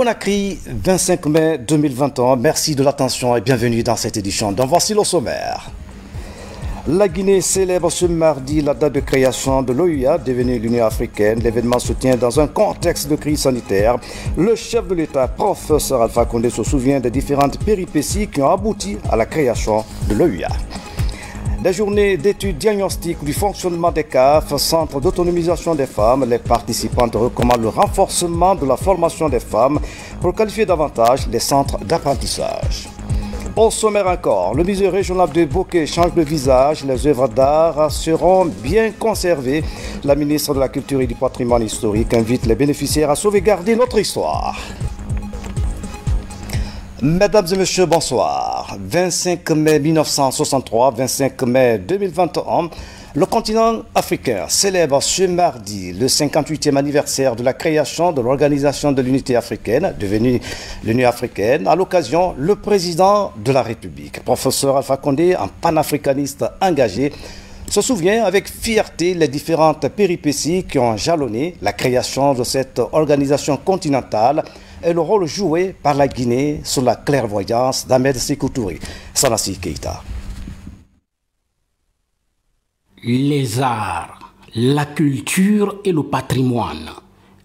Conakry, 25 mai 2021. Merci de l'attention et bienvenue dans cette édition. Donc voici le sommaire. La Guinée célèbre ce mardi la date de création de l'OUA, devenue l'Union africaine. L'événement se tient dans un contexte de crise sanitaire. Le chef de l'État, professeur Alpha Condé, se souvient des différentes péripéties qui ont abouti à la création de l'OUA. Des journées d'études diagnostiques du fonctionnement des CAF, Centre d'autonomisation des femmes. Les participantes recommandent le renforcement de la formation des femmes pour qualifier davantage les centres d'apprentissage. Au sommaire encore, le musée régional de Bokeh change de visage. Les œuvres d'art seront bien conservées. La ministre de la Culture et du Patrimoine historique invite les bénéficiaires à sauvegarder notre histoire. Mesdames et messieurs, bonsoir. 25 mai 1963, 25 mai 2021, le continent africain célèbre ce mardi le 58e anniversaire de la création de l'Organisation de l'Unité africaine, devenue l'Union africaine. À l'occasion, le président de la République, professeur Alpha Condé, un panafricaniste engagé, se souvient avec fierté les différentes péripéties qui ont jalonné la création de cette organisation continentale et le rôle joué par la Guinée sous la clairvoyance d'Ahmed Sékou Touré. Sanassi Keïta. Les arts, la culture et le patrimoine,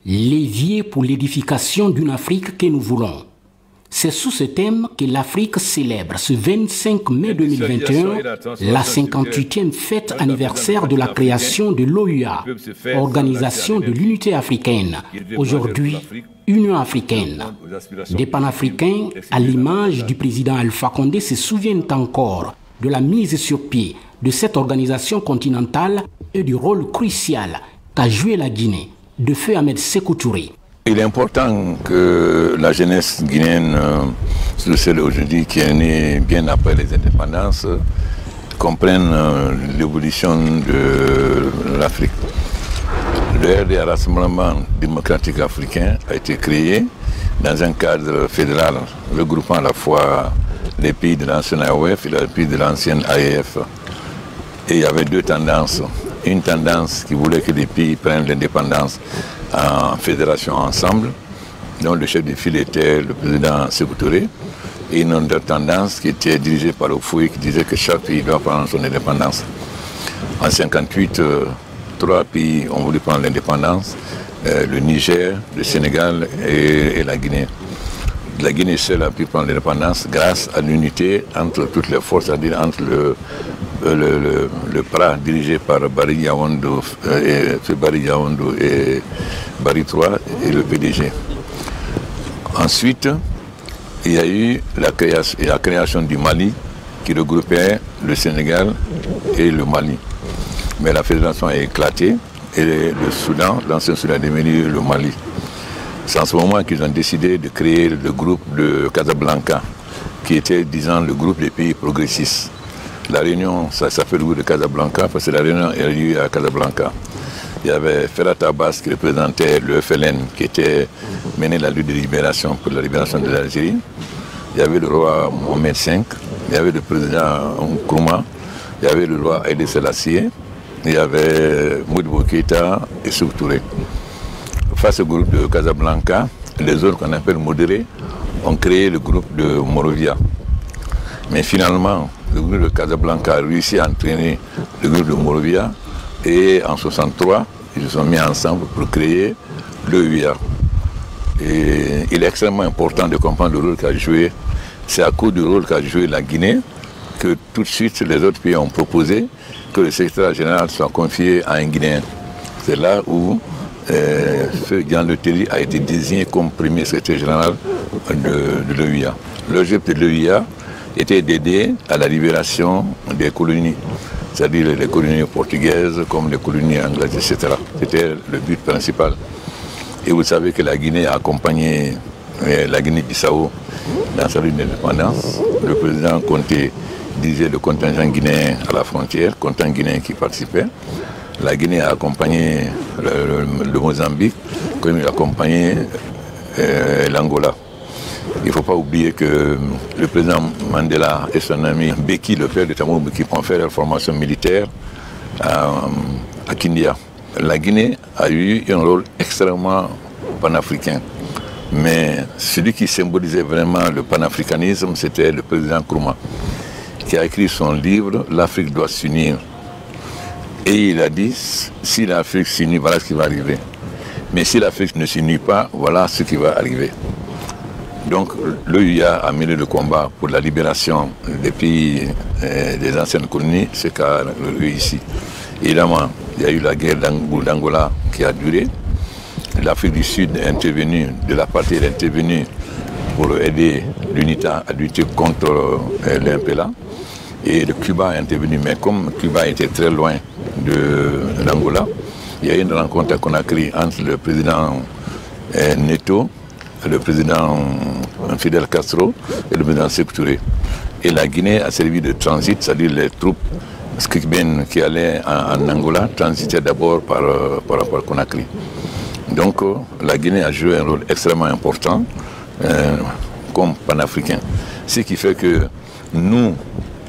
l'évier pour l'édification d'une Afrique que nous voulons. C'est sous ce thème que l'Afrique célèbre ce 25 mai 2021 la 58e fête anniversaire de la création de l'OUA, Organisation de l'Unité africaine, aujourd'hui Union africaine. Des panafricains, à l'image du président Alpha Condé, se souviennent encore de la mise sur pied de cette organisation continentale et du rôle crucial qu'a joué la Guinée de feu Ahmed Sékou Touré. Il est important que la jeunesse guinéenne, surtout celle aujourd'hui qui est née bien après les indépendances, comprenne l'évolution de l'Afrique. Le RDA, Rassemblement démocratique africain, a été créé dans un cadre fédéral regroupant à la fois les pays de l'ancienne AOF et les pays de l'ancienne AEF. Et il y avait deux tendances. Une tendance qui voulait que les pays prennent l'indépendance en fédération ensemble, dont le chef de file était le président Sékou Touré, et une autre tendance qui était dirigée par Oufoué qui disait que chaque pays doit prendre son indépendance. En 1958, trois pays ont voulu prendre l'indépendance, le Niger, le Sénégal et la Guinée. La Guinée seule a pu prendre l'indépendance grâce à l'unité entre toutes les forces, c'est-à-dire entre le PRA dirigé par Barry Yaoundou et Barry III et le PDG. Ensuite, il y a eu la création du Mali qui regroupait le Sénégal et le Mali. Mais la fédération a éclaté et le Soudan, l'ancien Soudan est devenu le Mali. C'est en ce moment qu'ils ont décidé de créer le groupe de Casablanca, qui était, disons, le groupe des pays progressistes. La réunion, ça s'appelle le groupe de Casablanca parce que la réunion est lieu à Casablanca. Il y avait Ferhat Abbas qui représentait le FLN, qui était mené la lutte de libération pour la libération de l'Algérie. Il y avait le roi Mohamed V, il y avait le président Nkrumah, il y avait le roi Haïlé Sélassié, il y avait Modibo Keïta et Sékou Touré. Face au groupe de Casablanca, les autres qu'on appelle modérés ont créé le groupe de Morovia. Mais finalement, le groupe de Casablanca a réussi à entraîner le groupe de Morovia et en 1963, ils se sont mis ensemble pour créer l'OUA. Et il est extrêmement important de comprendre le rôle qu'a joué. C'est à cause du rôle qu'a joué la Guinée que tout de suite les autres pays ont proposé que le secrétaire général soit confié à un Guinéen. C'est là où Jean Letellier a été désigné comme premier secrétaire général de l'OUA. L'objectif de l'OUA était d'aider à la libération des colonies, c'est-à-dire les colonies portugaises comme les colonies anglaises, etc. C'était le but principal. Et vous savez que la Guinée a accompagné la Guinée-Bissau dans sa lutte d'indépendance. Le président Conté dirigeait le contingent guinéen à la frontière, contingent guinéen qui participait. La Guinée a accompagné le Mozambique, comme il a accompagné l'Angola. Il ne faut pas oublier que le président Mandela et son ami Beki, le père de Thabo Mbeki, ont fait leur formation militaire à Kindia. La Guinée a eu un rôle extrêmement panafricain. Mais celui qui symbolisait vraiment le panafricanisme, c'était le président Nkrumah, qui a écrit son livre « L'Afrique doit s'unir ». Et il a dit, si l'Afrique s'unit, voilà ce qui va arriver. Mais si l'Afrique ne s'unit pas, voilà ce qui va arriver. Donc l'OUA a mené le combat pour la libération des pays des anciennes colonies, ce qu'a réussi. Évidemment, il y a eu la guerre d'Angola qui a duré. L'Afrique du Sud est intervenue, de la partie est intervenue pour aider l'UNITA à lutter contre l'MPLA. Et le Cuba est intervenu. Mais comme Cuba était très loin de l'Angola, il y a eu une rencontre à Conakry entre le président Neto, le président Fidel Castro et le président Sékou Touré. Et la Guinée a servi de transit, c'est-à-dire les troupes skikbènes qui allaient en Angola transitaient d'abord par Conakry. Donc la Guinée a joué un rôle extrêmement important comme panafricain. Ce qui fait que nous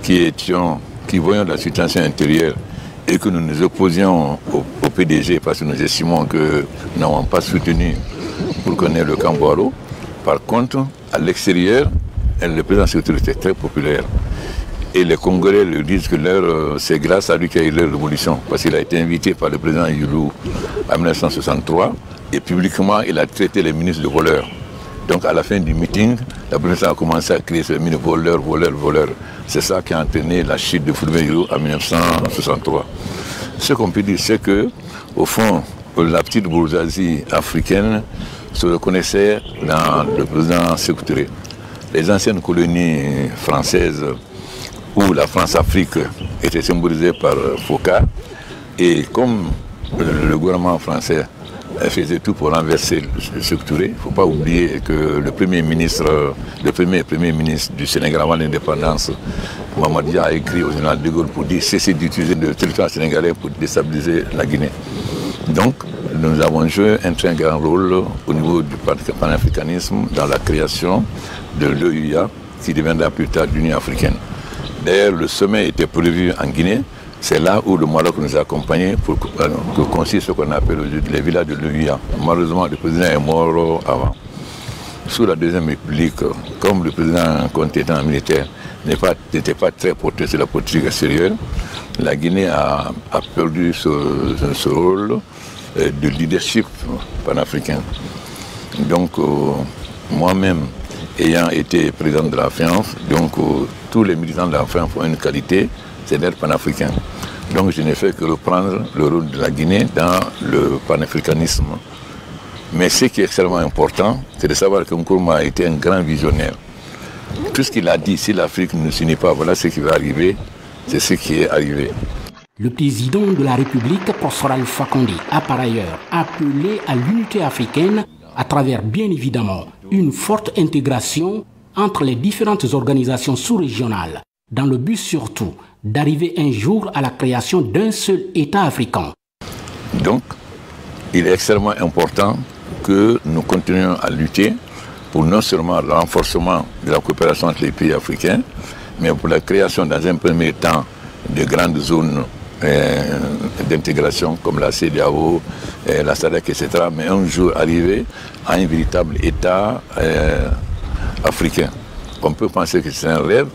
qui voyons la situation intérieure et que nous nous opposions au PDG parce que nous estimons que nous n'avons pas soutenu pour qu'on ait le Cambouaro. Par contre, à l'extérieur, le président Sékou Touré était très populaire. Et les Congolais lui disent que c'est grâce à lui qu'il y a eu leur révolution, parce qu'il a été invité par le président Yulu en 1963, et publiquement, il a traité les ministres de voleurs. Donc à la fin du meeting, la présidence a commencé à créer ce ministre voleur. C'est ça qui a entraîné la chute de Fulbert Yulu en 1963. Ce qu'on peut dire, c'est que, au fond, la petite bourgeoisie africaine se reconnaissait dans le président Sékou Touré. Les anciennes colonies françaises où la France-Afrique était symbolisée par Foka, et comme le gouvernement français faisait tout pour renverser Sékou Touré, il ne faut pas oublier que le premier premier ministre du Sénégal avant l'indépendance, Mamadi Dia, a écrit au général de Gaulle pour dire cesser d'utiliser le territoire sénégalais pour déstabiliser la Guinée. Donc, nous avons joué un très grand rôle au niveau du panafricanisme dans la création de l'OUA qui deviendra plus tard l'Union africaine. D'ailleurs, le sommet était prévu en Guinée. C'est là où le Maroc nous a accompagnés pour construire ce qu'on appelle les villas de l'OUA. Malheureusement, le président est mort avant. Sous la Deuxième République, comme le président compétent militaire n'était pas très porté sur la politique extérieure, la Guinée a perdu ce rôle de leadership panafricain. Donc, moi-même, ayant été président de la France, donc tous les militants de la France ont une qualité, c'est d'être panafricain. Donc je n'ai fait que reprendre le rôle de la Guinée dans le panafricanisme. Mais ce qui est extrêmement important, c'est de savoir que Nkrumah a été un grand visionnaire. Tout ce qu'il a dit, si l'Afrique ne s'unit pas, voilà ce qui va arriver, c'est ce qui est arrivé. Le président de la République, Professeur Alpha Condé, a par ailleurs appelé à l'unité africaine à travers, bien évidemment, une forte intégration entre les différentes organisations sous-régionales, dans le but surtout d'arriver un jour à la création d'un seul État africain. Donc, il est extrêmement important que nous continuions à lutter pour non seulement le renforcement de la coopération entre les pays africains, mais pour la création dans un premier temps de grandes zones d'intégration comme la CEDEAO, la SADC, etc. Mais un jour arriver à un véritable État africain. On peut penser que c'est un rêve,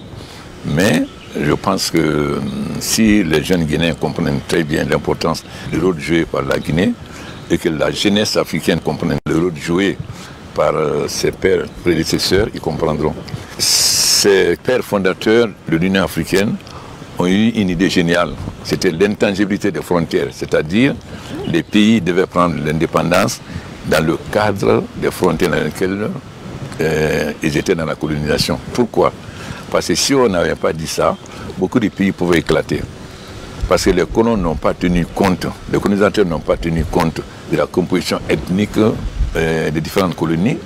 mais je pense que si les jeunes Guinéens comprennent très bien l'importance du rôle joué par la Guinée et que la jeunesse africaine comprenne le rôle joué par ses pères prédécesseurs, ils comprendront. Ces pères fondateurs de l'Union africaine ont eu une idée géniale. C'était l'intangibilité des frontières, c'est-à-dire les pays devaient prendre l'indépendance dans le cadre des frontières dans lesquelles ils étaient dans la colonisation. Pourquoi? Parce que si on n'avait pas dit ça, beaucoup de pays pouvaient éclater. Parce que les colons n'ont pas tenu compte, les colonisateurs n'ont pas tenu compte de la composition ethnique des différentes colonies.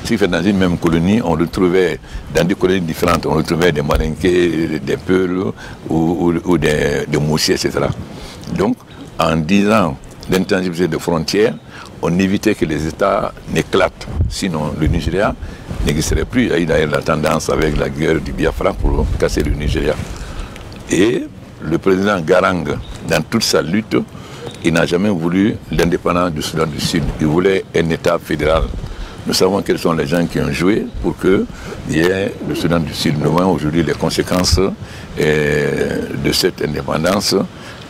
Si dans une même colonie, on retrouvait, dans des colonies différentes, on retrouvait des Malinqués, des Peuls ou des Moussis, etc. Donc, en disant l'intangibilité des frontières, on évitait que les États n'éclatent. Sinon, le Nigeria n'existerait plus. Il y a eu d'ailleurs la tendance avec la guerre du Biafra pour casser le Nigeria. Et le président Garang, dans toute sa lutte, il n'a jamais voulu l'indépendance du Soudan du Sud. Il voulait un État fédéral. Nous savons quels sont les gens qui ont joué pour qu'il y ait le Soudan du Sud. Nous voyons aujourd'hui les conséquences de cette indépendance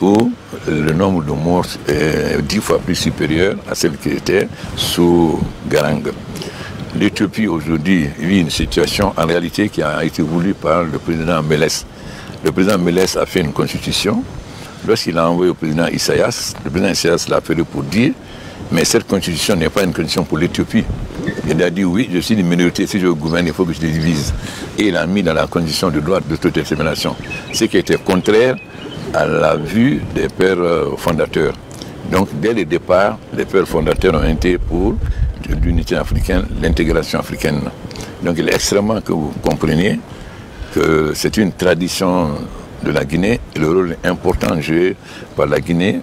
où le nombre de morts est 10 fois plus supérieur à celle qui était sous Garang. L'Éthiopie aujourd'hui vit une situation en réalité qui a été voulue par le président Mélès. Le président Mélès a fait une constitution. Lorsqu'il a envoyé au président Issaïas, le président Issaïas l'a appelé pour dire mais cette constitution n'est pas une constitution pour l'Éthiopie. Il a dit oui, je suis une minorité, si je gouverne, il faut que je les divise. Et il a mis dans la condition de droit d'autodétermination, ce qui était contraire à la vue des pères fondateurs. Donc dès le départ, les pères fondateurs ont été pour l'unité africaine, l'intégration africaine. Donc il est extrêmement que vous compreniez que c'est une tradition de la Guinée et le rôle important joué par la Guinée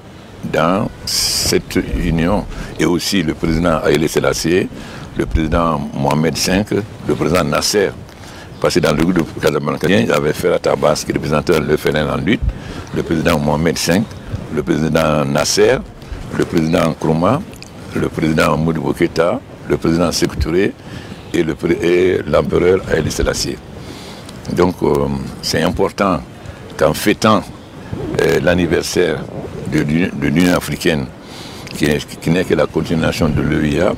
dans cette union, et aussi le président Haïlé Sélassié, le président Mohamed V, le président Nasser. Parce que dans le groupe de Casablanca, il y avait Ferhat Abbas qui représentait le FLN en lutte, le président Mohamed V, le président Nasser, le président Nkrumah, le président Modibo Keïta, le président Sékou Touré et l'empereur Haïlé Sélassié. Donc c'est important qu'en fêtant l'anniversaire de l'Union africaine, qui n'est que la continuation de l'EIA,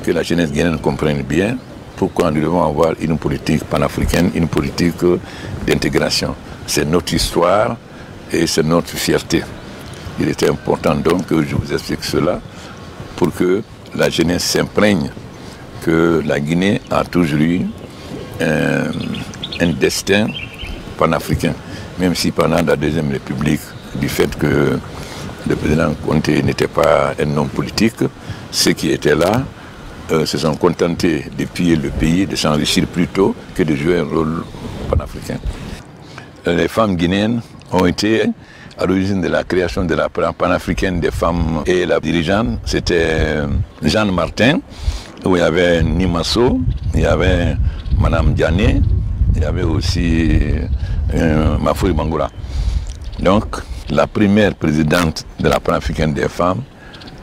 que la jeunesse guinéenne comprenne bien pourquoi nous devons avoir une politique panafricaine, une politique d'intégration. C'est notre histoire et c'est notre fierté. Il était important donc que je vous explique cela pour que la jeunesse s'imprègne que la Guinée a toujours eu un destin panafricain, même si pendant la Deuxième République, du fait que le président Conté n'était pas un homme politique, ceux qui étaient là se sont contentés de piller le pays, de s'enrichir plutôt que de jouer un rôle panafricain. Les femmes guinéennes ont été à l'origine de la création de la panafricaine des femmes, et la dirigeante c'était Jeanne Martin, où il y avait Nimasso, il y avait Madame Diané, il y avait aussi Mafouri Bangoura. Donc la première présidente de la panafricaine des femmes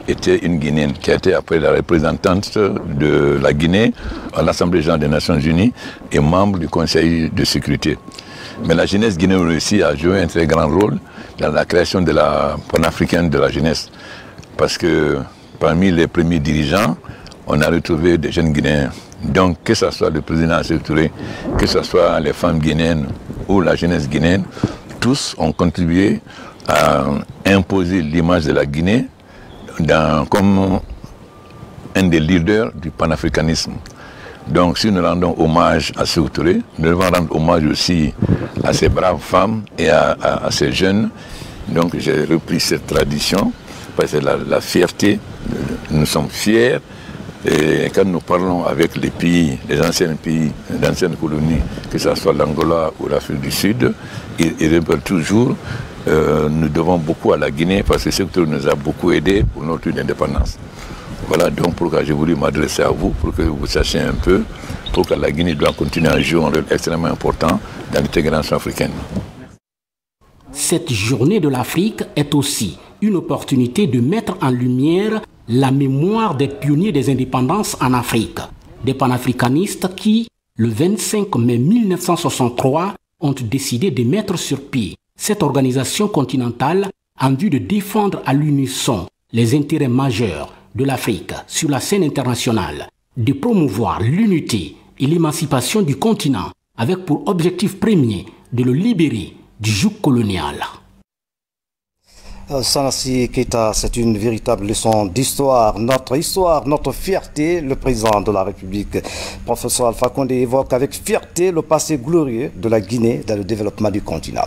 était une Guinéenne qui a été après la représentante de la Guinée à l'Assemblée générale des Nations Unies et membre du Conseil de sécurité. Mais la jeunesse guinéenne aussi a joué un très grand rôle dans la création de la panafricaine de la jeunesse. Parce que parmi les premiers dirigeants, on a retrouvé des jeunes Guinéens. Donc que ce soit le président Sékou Touré, que ce soit les femmes guinéennes ou la jeunesse guinéenne, tous ont contribué à imposer l'image de la Guinée comme un des leaders du panafricanisme. Donc si nous rendons hommage à Sékou Touré, nous devons rendre hommage aussi à ces braves femmes et à ces jeunes. Donc j'ai repris cette tradition parce que la fierté, nous sommes fiers. Et quand nous parlons avec les pays, les anciens pays, les anciennes colonies, que ce soit l'Angola ou l'Afrique du Sud, ils répètent toujours nous devons beaucoup à la Guinée parce que ce secteur nous a beaucoup aidé pour notre indépendance. Voilà donc pourquoi j'ai voulu m'adresser à vous, pour que vous sachiez un peu, pourquoi la Guinée doit continuer à jouer un rôle extrêmement important dans l'intégration africaine. Cette journée de l'Afrique est aussi une opportunité de mettre en lumière la mémoire des pionniers des indépendances en Afrique, des panafricanistes qui, le 25 mai 1963, ont décidé de mettre sur pied cette organisation continentale en vue de défendre à l'unisson les intérêts majeurs de l'Afrique sur la scène internationale, de promouvoir l'unité et l'émancipation du continent avec pour objectif premier de le libérer du joug colonial. Sanassi Keïta, c'est une véritable leçon d'histoire, notre fierté. Le président de la République, professeur Alpha Condé, évoque avec fierté le passé glorieux de la Guinée dans le développement du continent.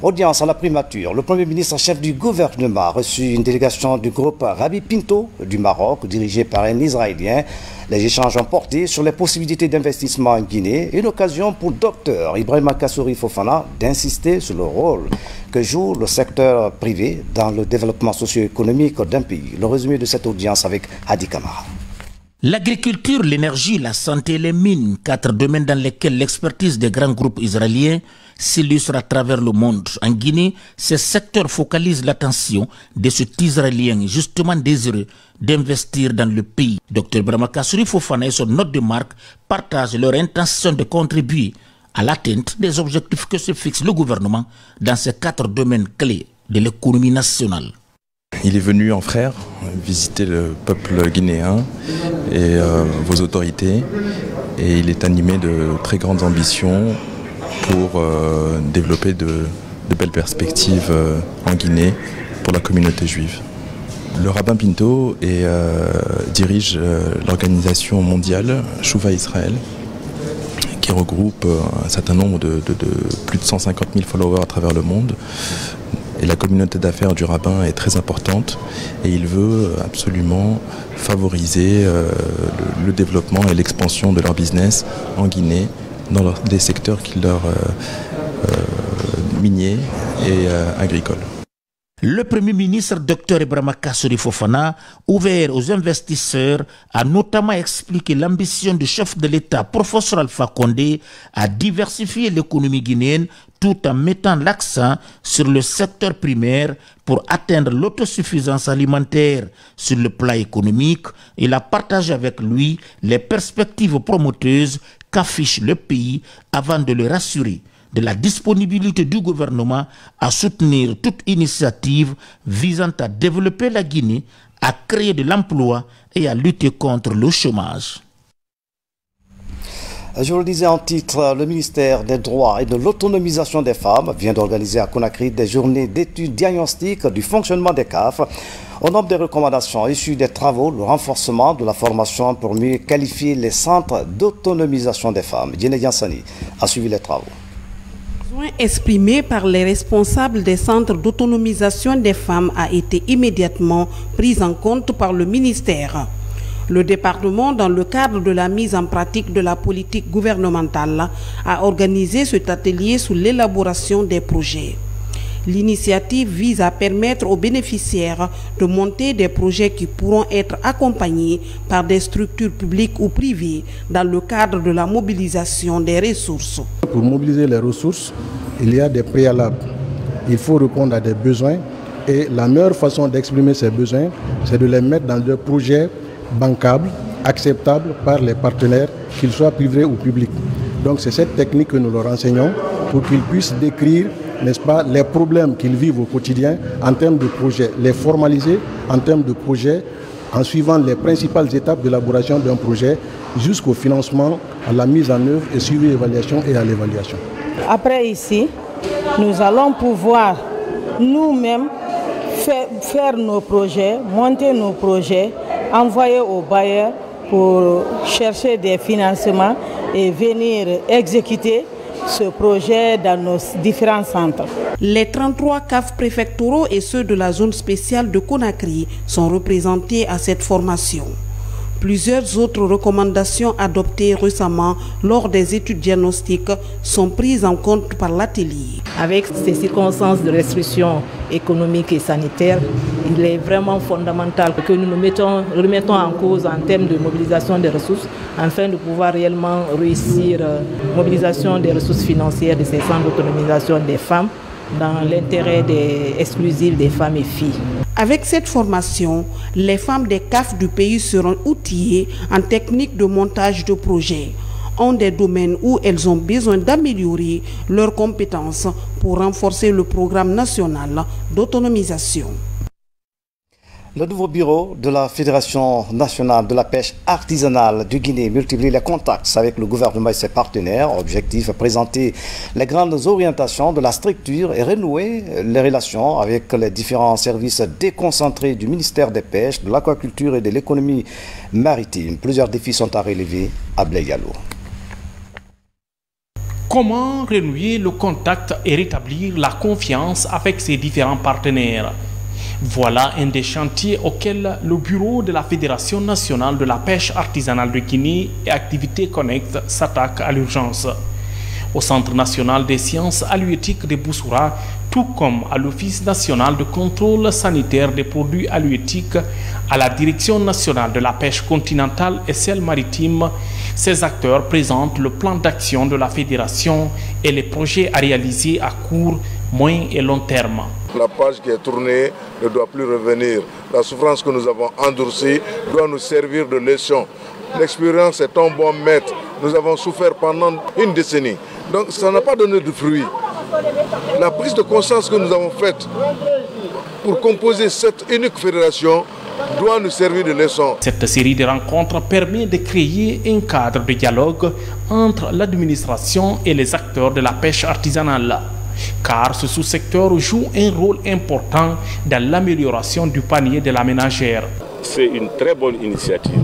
Audience à la primature, le Premier ministre chef du gouvernement a reçu une délégation du groupe Rabi Pinto du Maroc, dirigé par un Israélien. Les échanges ont porté sur les possibilités d'investissement en Guinée, une occasion pour le docteur Ibrahima Kassouri Fofana d'insister sur le rôle que joue le secteur privé dans le développement socio-économique d'un pays. Le résumé de cette audience avec Hadi Kamara. L'agriculture, l'énergie, la santé et les mines, 4 domaines dans lesquels l'expertise des grands groupes israéliens s'illustre à travers le monde. En Guinée, ces secteurs focalisent l'attention de cet Israélien justement désireux d'investir dans le pays. Dr Ibrahima Kassouri Fofana et son hôte de marque partagent leur intention de contribuer à l'atteinte des objectifs que se fixe le gouvernement dans ces 4 domaines clés de l'économie nationale. Il est venu en frère visiter le peuple guinéen et vos autorités, et il est animé de très grandes ambitions pour développer de belles perspectives en Guinée pour la communauté juive. Le rabbin Pinto dirige l'organisation mondiale Chouva Israël, qui regroupe un certain nombre de plus de 150 000 followers à travers le monde. Et la communauté d'affaires du rabbin est très importante et il veut absolument favoriser le développement et l'expansion de leur business en Guinée dans des secteurs qui leur miniers et agricoles. Le Premier ministre Dr Ibrahima Kassouri Fofana, ouvert aux investisseurs, a notamment expliqué l'ambition du chef de l'État, professeur Alpha Condé, à diversifier l'économie guinéenne tout en mettant l'accent sur le secteur primaire pour atteindre l'autosuffisance alimentaire. Sur le plan économique, il a partagé avec lui les perspectives promoteuses qu'affiche le pays avant de le rassurer de la disponibilité du gouvernement à soutenir toute initiative visant à développer la Guinée, à créer de l'emploi et à lutter contre le chômage. Je vous le disais en titre, le ministère des Droits et de l'Autonomisation des femmes vient d'organiser à Conakry des journées d'études diagnostiques du fonctionnement des CAF. Au nombre des recommandations issues des travaux, le renforcement de la formation pour mieux qualifier les centres d'autonomisation des femmes. Djene Yansani a suivi les travaux. Exprimé par les responsables des centres d'autonomisation des femmes a été immédiatement pris en compte par le ministère. Le département, dans le cadre de la mise en pratique de la politique gouvernementale, a organisé cet atelier sous l'élaboration des projets. L'initiative vise à permettre aux bénéficiaires de monter des projets qui pourront être accompagnés par des structures publiques ou privées dans le cadre de la mobilisation des ressources. Pour mobiliser les ressources, il y a des préalables. Il faut répondre à des besoins et la meilleure façon d'exprimer ces besoins, c'est de les mettre dans des projets bancables, acceptables par les partenaires, qu'ils soient privés ou publics. Donc c'est cette technique que nous leur enseignons pour qu'ils puissent décrire, n'est-ce pas, les problèmes qu'ils vivent au quotidien en termes de projets, les formaliser en termes de projets en suivant les principales étapes d'élaboration d'un projet jusqu'au financement, à la mise en œuvre et suivi évaluation et à l'évaluation. Après ici, nous allons pouvoir nous-mêmes faire nos projets, monter nos projets, envoyer aux bailleurs pour chercher des financements et venir exécuter ce projet dans nos différents centres. Les 33 CAF préfectoraux et ceux de la zone spéciale de Conakry sont représentés à cette formation. Plusieurs autres recommandations adoptées récemment lors des études diagnostiques sont prises en compte par l'atelier. Avec ces circonstances de restriction économique et sanitaire, il est vraiment fondamental que nous nous remettons en cause en termes de mobilisation des ressources afin de pouvoir réellement réussir la mobilisation des ressources financières de ces centres d'autonomisation des femmes dans l'intérêt exclusif des femmes et filles. Avec cette formation, les femmes des CAF du pays seront outillées en technique de montage de projets, un des domaines où elles ont besoin d'améliorer leurs compétences pour renforcer le programme national d'autonomisation. Le nouveau bureau de la Fédération nationale de la pêche artisanale du Guinée multiplie les contacts avec le gouvernement et ses partenaires. Objectif, présenter les grandes orientations de la structure et renouer les relations avec les différents services déconcentrés du ministère des Pêches, de l'Aquaculture et de l'économie maritime. Plusieurs défis sont à relever à Bleyalo. Comment renouer le contact et rétablir la confiance avec ses différents partenaires? Voilà un des chantiers auxquels le bureau de la Fédération nationale de la pêche artisanale de Guinée et Activités Connect s'attaque à l'urgence. Au Centre national des sciences halieutiques de Boussoura, tout comme à l'Office national de contrôle sanitaire des produits halieutiques, à la Direction nationale de la pêche continentale et celle maritime. Ces acteurs présentent le plan d'action de la fédération et les projets à réaliser à court, moyen et long terme. La page qui est tournée ne doit plus revenir. La souffrance que nous avons endurcie doit nous servir de leçon. L'expérience est un bon maître. Nous avons souffert pendant une décennie. Donc ça n'a pas donné de fruits. La prise de conscience que nous avons faite pour composer cette unique fédération doit nous servir de leçon. Cette série de rencontres permet de créer un cadre de dialogue entre l'administration et les acteurs de la pêche artisanale, car ce sous-secteur joue un rôle important dans l'amélioration du panier de la ménagère. C'est une très bonne initiative.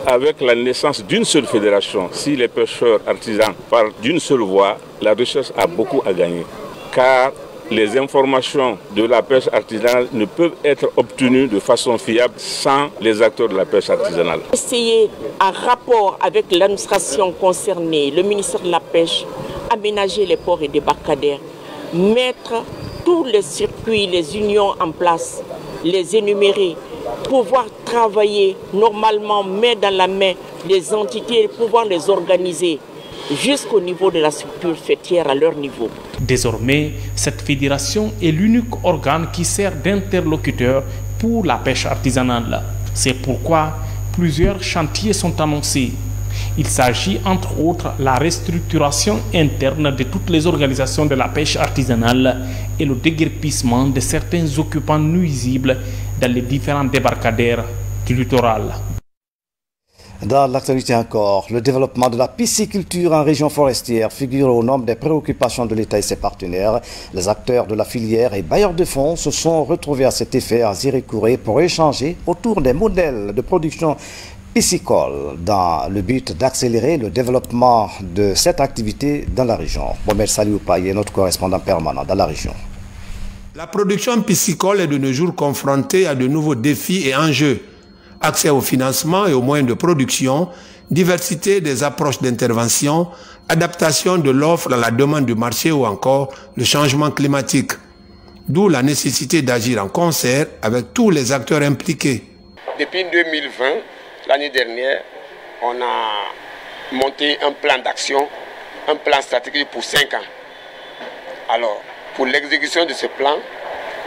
Avec la naissance d'une seule fédération, si les pêcheurs artisans parlent d'une seule voix, la recherche a beaucoup à gagner. Car les informations de la pêche artisanale ne peuvent être obtenues de façon fiable sans les acteurs de la pêche artisanale. Essayer, en rapport avec l'administration concernée, le ministère de la Pêche, aménager les ports et débarcadères, mettre tous les circuits, les unions en place, les énumérer, pouvoir travailler normalement main dans la main, les entités, pouvoir les organiser jusqu'au niveau de la structure fêtière à leur niveau. Désormais, cette fédération est l'unique organe qui sert d'interlocuteur pour la pêche artisanale. C'est pourquoi plusieurs chantiers sont annoncés. Il s'agit entre autres de la restructuration interne de toutes les organisations de la pêche artisanale et le déguerpissement de certains occupants nuisibles dans les différents débarcadères du littoral. Dans l'actualité encore, le développement de la pisciculture en région forestière figure au nombre des préoccupations de l'État et ses partenaires. Les acteurs de la filière et bailleurs de fonds se sont retrouvés à cet effet à Zirikouré pour échanger autour des modèles de production piscicole dans le but d'accélérer le développement de cette activité dans la région. Bomer Saliou Paye, notre correspondant permanent dans la région. La production piscicole est de nos jours confrontée à de nouveaux défis et enjeux. Accès au financement et aux moyens de production, diversité des approches d'intervention, adaptation de l'offre à la demande du marché ou encore le changement climatique. D'où la nécessité d'agir en concert avec tous les acteurs impliqués. Depuis 2020, l'année dernière, on a monté un plan d'action, un plan stratégique pour 5 ans. Alors, pour l'exécution de ce plan,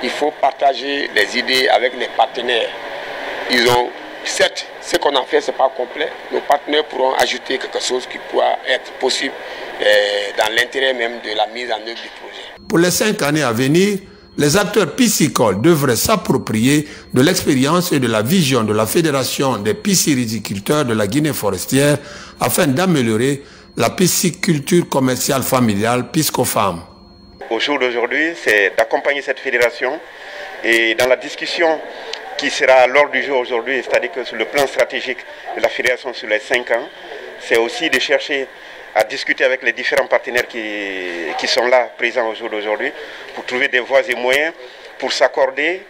il faut partager les idées avec les partenaires. Certes, ce qu'on a fait, ce n'est pas complet. Nos partenaires pourront ajouter quelque chose qui pourra être possible dans l'intérêt même de la mise en œuvre du projet. Pour les 5 années à venir, les acteurs piscicoles devraient s'approprier de l'expérience et de la vision de la Fédération des pisciriculteurs de la Guinée forestière afin d'améliorer la pisciculture commerciale familiale Piscofam. Au jour d'aujourd'hui, c'est d'accompagner cette fédération et dans la discussion qui sera à l'ordre du jour aujourd'hui, c'est-à-dire que sur le plan stratégique de la fédération sur les 5 ans, c'est aussi de chercher à discuter avec les différents partenaires qui sont là, présents au jour d'aujourd'hui, pour trouver des voies et moyens pour s'accorder,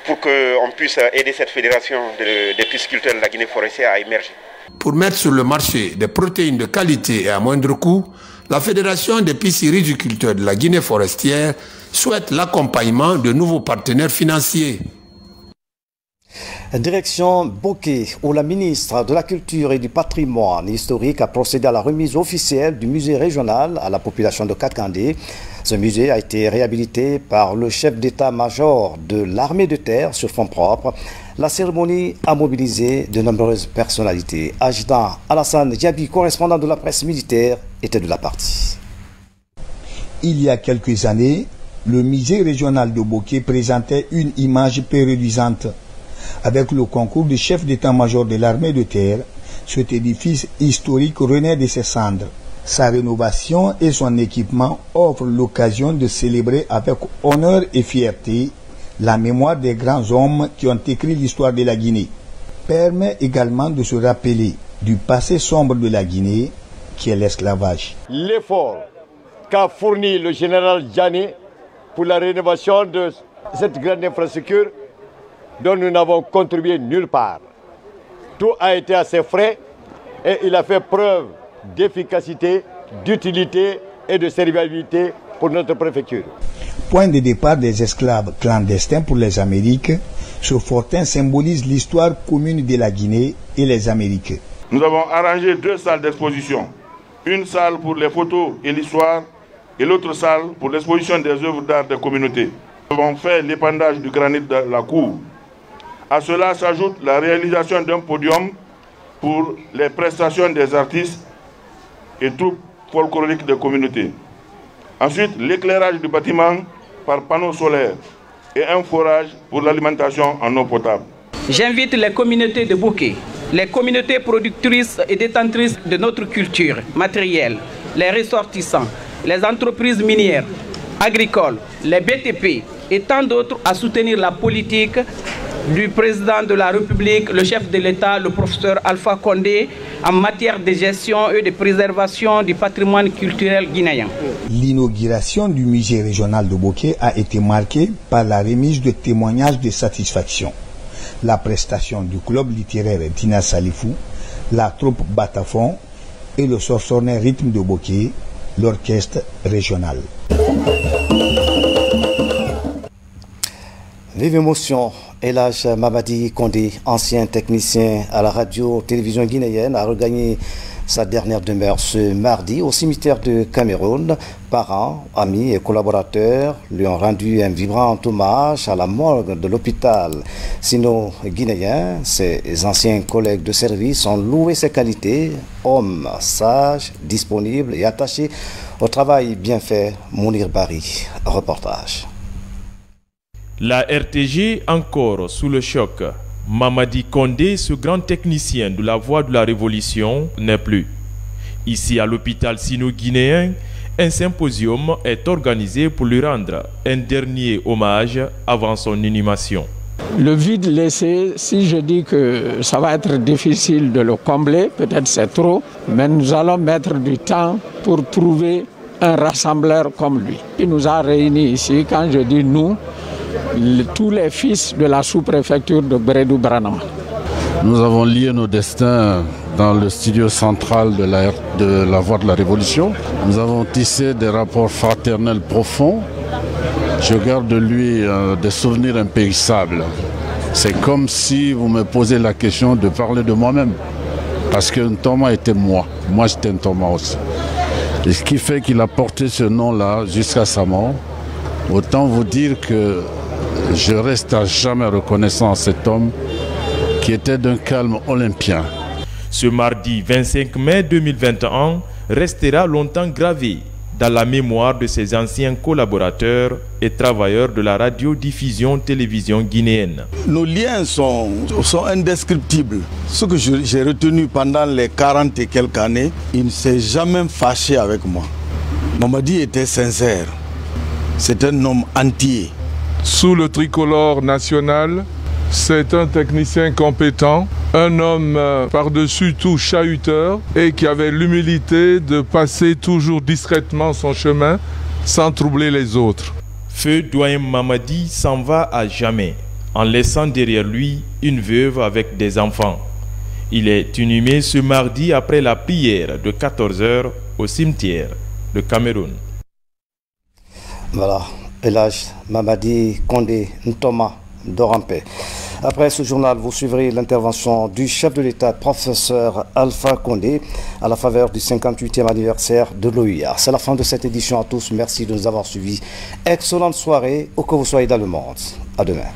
pour qu'on puisse aider cette fédération des pisciculteurs de la Guinée forestière à émerger. Pour mettre sur le marché des protéines de qualité et à moindre coût, la Fédération des pisciriculteurs de la Guinée forestière souhaite l'accompagnement de nouveaux partenaires financiers. Direction Bokeh, où la ministre de la Culture et du Patrimoine historique a procédé à la remise officielle du musée régional à la population de Kakandé. Ce musée a été réhabilité par le chef d'état-major de l'armée de terre sur fonds propres. La cérémonie a mobilisé de nombreuses personnalités. Adjudant Alassane Diaby, correspondant de la presse militaire, était de la partie. Il y a quelques années, le musée régional de Bokeh présentait une image peu réduisante. Avec le concours du chef d'état-major de l'armée de terre, cet édifice historique renaît de ses cendres. Sa rénovation et son équipement offrent l'occasion de célébrer avec honneur et fierté la mémoire des grands hommes qui ont écrit l'histoire de la Guinée. Permet également de se rappeler du passé sombre de la Guinée, qui est l'esclavage. L'effort qu'a fourni le général Djani pour la rénovation de cette grande infrastructure dont nous n'avons contribué nulle part. Tout a été à ses frais et il a fait preuve d'efficacité, d'utilité et de serviabilité pour notre préfecture. Point de départ des esclaves clandestins pour les Amériques, ce fortin symbolise l'histoire commune de la Guinée et les Amériques. Nous avons arrangé 2 salles d'exposition. Une salle pour les photos et l'histoire et l'autre salle pour l'exposition des œuvres d'art des communautés. Nous avons fait l'épandage du granit de la cour. À cela s'ajoute la réalisation d'un podium pour les prestations des artistes et troupes folkloriques des communautés. Ensuite, l'éclairage du bâtiment par panneaux solaires et un forage pour l'alimentation en eau potable. J'invite les communautés de Boké, les communautés productrices et détentrices de notre culture matérielle, les ressortissants, les entreprises minières, agricoles, les BTP et tant d'autres à soutenir la politique du président de la République, le chef de l'État, le professeur Alpha Condé, en matière de gestion et de préservation du patrimoine culturel guinéen. L'inauguration du musée régional de Boké a été marquée par la remise de témoignages de satisfaction, la prestation du club littéraire Dina Salifou, la troupe Batafon et le Sorsonnet Rythme de Boké, l'orchestre régional. Vive émotion, Elhadj Mamadi Condé, ancien technicien à la radio-télévision guinéenne, a regagné sa dernière demeure ce mardi au cimetière de Cameroun. Parents, amis et collaborateurs lui ont rendu un vibrant hommage à la morgue de l'hôpital sino-guinéen. Ses anciens collègues de service ont loué ses qualités, homme sage, disponible et attaché au travail bien fait. Mounir Bari, reportage. La RTG encore sous le choc. Mamadi Condé, ce grand technicien de la voie de la révolution, n'est plus. Ici à l'hôpital sino-guinéen, un symposium est organisé pour lui rendre un dernier hommage avant son inhumation. Le vide laissé, si je dis que ça va être difficile de le combler, peut-être c'est trop, mais nous allons mettre du temps pour trouver un rassembleur comme lui. Il nous a réunis ici, quand je dis nous, tous les fils de la sous-préfecture de Bredou Branama. Nous avons lié nos destins dans le studio central de la Voie de la Révolution. Nous avons tissé des rapports fraternels profonds. Je garde de lui des souvenirs impérissables. C'est comme si vous me posez la question de parler de moi-même. Parce que Ntoma était moi. Moi, j'étais Ntoma aussi. Et ce qui fait qu'il a porté ce nom-là jusqu'à sa mort. Autant vous dire que je reste à jamais reconnaissant à cet homme qui était d'un calme olympien. Ce mardi 25 mai 2021 restera longtemps gravé dans la mémoire de ses anciens collaborateurs et travailleurs de la radiodiffusion télévision guinéenne. Nos liens sont indescriptibles. Ce que j'ai retenu pendant les 40 et quelques années, il ne s'est jamais fâché avec moi. Mamadi était sincère. C'est un homme entier. Sous le tricolore national, c'est un technicien compétent, un homme par-dessus tout chahuteur et qui avait l'humilité de passer toujours discrètement son chemin sans troubler les autres. Feu doyen Mamadi s'en va à jamais, en laissant derrière lui une veuve avec des enfants. Il est inhumé ce mardi après la prière de 14 h au cimetière de Cameroun. Voilà, Elhadj Mamadi Condé Ntoma dort en paix. Après ce journal, vous suivrez l'intervention du chef de l'État, professeur Alpha Condé, à la faveur du 58e anniversaire de l'OUA. C'est la fin de cette édition à tous. Merci de nous avoir suivis. Excellente soirée, où que vous soyez dans le monde. À demain.